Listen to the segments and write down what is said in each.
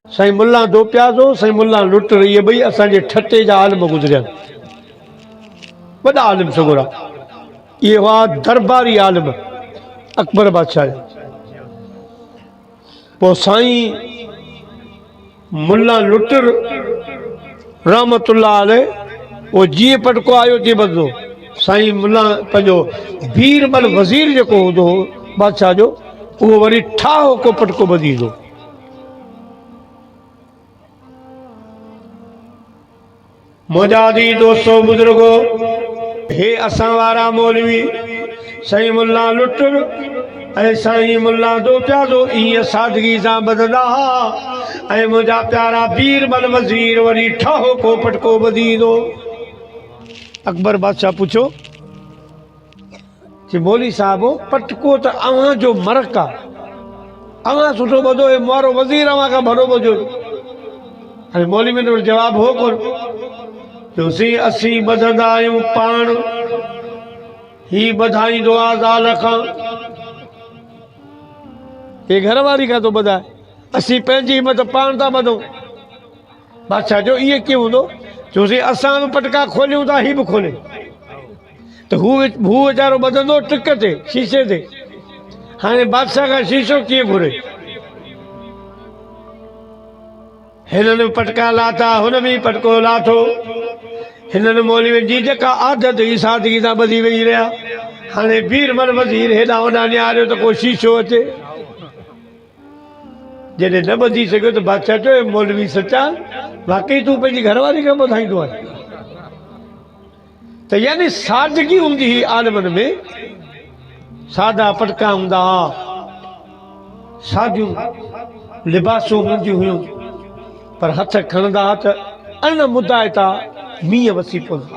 साईं मुल्ला दो प्याज़ो साईं मुल्ला लुट ये भई असांजे ठटे जा आलिम गुज़रिया वॾा आलिम सगुरा ये हुआ दरबारी आलिम अकबर बादशाह पो साईं मुल्ला लुट रहमतुल्लाह अलैह वो जीअं पटको आयो तीअं बदलो साईं मुल्ला पंहिंजो बीरबल वज़ीर जेको हूंदो बादशाह जो उहो वरी ठाहो को पटको ॿधी ईंदो। मुजादी दोस्तों बुजुर्गो हे असां वारा मौलवी साईं मुल्ला लुट ऐं साईं मुल्ला दो प्याज़ो ईअं सादगी सां ॿधंदा हुआ ऐं मुंहिंजा प्यारा बीरबल वज़ीर वरी ठाहो को पटको ॿधी ईंदो। अकबर बादशाह पूछो कि मौली साहब पटको तो अवां जो मरक आ अवां सुठो ॿधो हे मारो वज़ीर अवां खां भलो ॿधो। अरे मौली में तो जवाब हो कोन जो सी असी ॿधंदा आहियूं पाण ही ॿधाईंदो आहे ज़ाल खां हे घर वारी खां थो ॿधाए असी पंहिंजी हिम्मत पाण था ॿधूं। बादशाह जो इहे कीअं हूंदो छोसी असां बि पटका खोलियूं था ही बि खोले त हू वीचारो ॿधंदो टिक ते शीशे ते। हाणे बादशाह खां शीशो कीअं घुरे हिननि पटका लाथा हुन बि पटको लाथो हिननि मौलवी जी जेका आदत हुई सादगी सां ॿधी वेही रहिया। हाणे बीरबल वज़ीर हेॾां होॾां निहारियो त को शीशो अचे जॾहिं न ॿधी सघियो त बादशाह चयो मौलवी सचा वाकई तूं पंहिंजी घरवारी खां ॿधाईंदो आहे त यानी सादगी हूंदी हुई आलिमनि में सादा पटका हूंदा हुआ सादियूं लिबासूं हूंदियूं हुयूं पर हथ खणंदा हुआ त अन मुदाइता मींहं वसी पवंदो।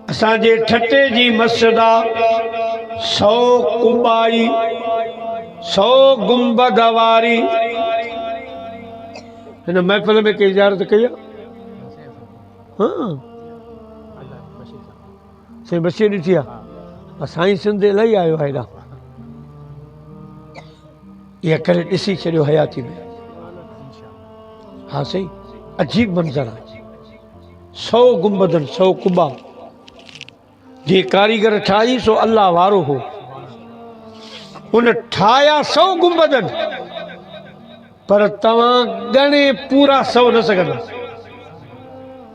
असांजे ठटे जी मस्जिद आहे 100 कुबाई 100 गुंबद वारी हिन महफ़िल में कंहिं इजारत कई आहे हाँ साईं बशीर ॾिठी आहे साईं सिंध इलाही आयो आहे हेॾां इहा करे ॾिसी छॾियो हयाती में। हाँ सही अजीब मंज़र आहे 100 गुंबदन 100 कुबा जे कारीगर ठाही सो अल्लाह वारो हो उन ठाहिया 100 गुंबदन पर तव्हां ॻणे पूरा 100 न सघंदा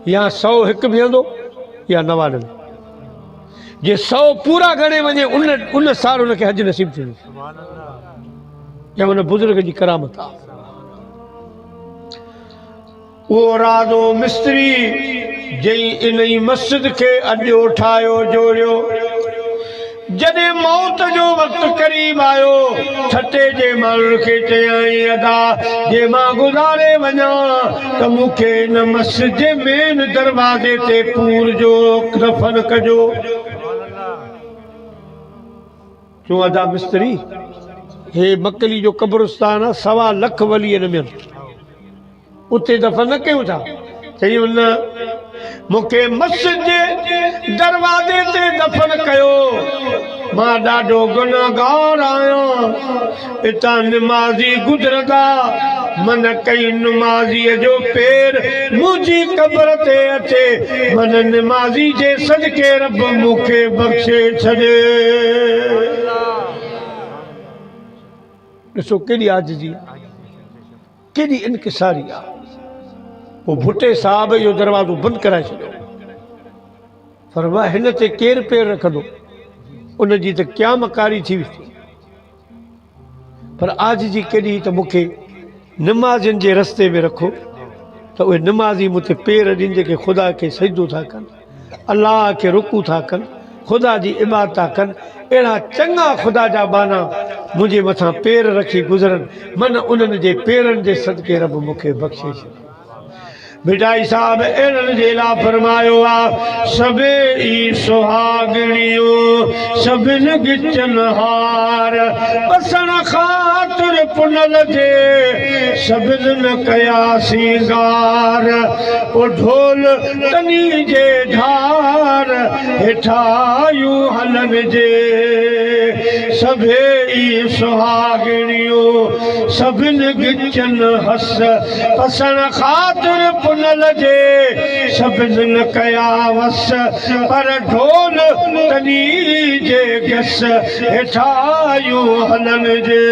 या 100 हिकु बीहंदो या 99 जे 100 पूरा ॻणे वञे उन साल उनखे हज नसीब थींदो या उन बुज़ुर्ग जी करामत आहे। वो राज़ो मिस्त्री जई इन मस्जिद के अड्यो ठायो जोड़ियो जॾहिं मौत जो वक़्तु करीब आयो ठटे जे माण्हुनि खे चयाई अदा जे मां गुज़ारे वञा त मूंखे इन मस्जिद जे मेन दरवाज़े ते पूर जो दफ़न कजो। चयो अदा मिस्त्री हे मकली जो कब्रिस्तान आहे 1.25 लख वली इन में उते दफ़न न कयूं था चई उन मूंखे मस्जिद जे दरवाज़े ते दफ़न कयो मां ॾाढो गुनहगार आहियां हितां निमाज़ी गुज़रंदा मन कई निमाज़ीअ जो पेर मुंहिंजी क़ब्र ते अचे मन निमाज़ी जे सदके रब मूंखे बख़्शे छॾे। ॾिसो केॾी आजिज़ी केॾी इनकिसारी आहे। वो भुट्टे साहब इहो दरवाज़ो बंदि कराए छॾियो फरमा हिन ते केरु पेर रखंदो उन जी त क़यामकारी थी वेंदी पर आज जी केॾी त मूंखे निमाज़ियुनि जे रस्ते में रखो त उहे निमाज़ी मूं ते पेर ॾिन जेके ख़ुदा खे सजदो था कनि अलाह खे रुकू था कनि ख़ुदा जी इबादत था कनि अहिड़ा चङा ख़ुदा जा बाना मुंहिंजे मथां पेर रखी गुज़रनि मन उन्हनि जे पेरनि जे सदके रब मूंखे बख़्शे छॾे। मिठाई साहब एड़न जे ला फरमायो आ सबे ई सुहागणियों सबिन गिचन हार बसन खातिर पुनल जे सबिन न कया सिंगार ओ ढोल तनी जे धार हेठायू हलन जे सभे ई सुहागणियों सभिन गिचन हस पसण खातिर पुनल जे सभिन न कया वस पर ढोल तनी जे गस हेठायूं हलन जे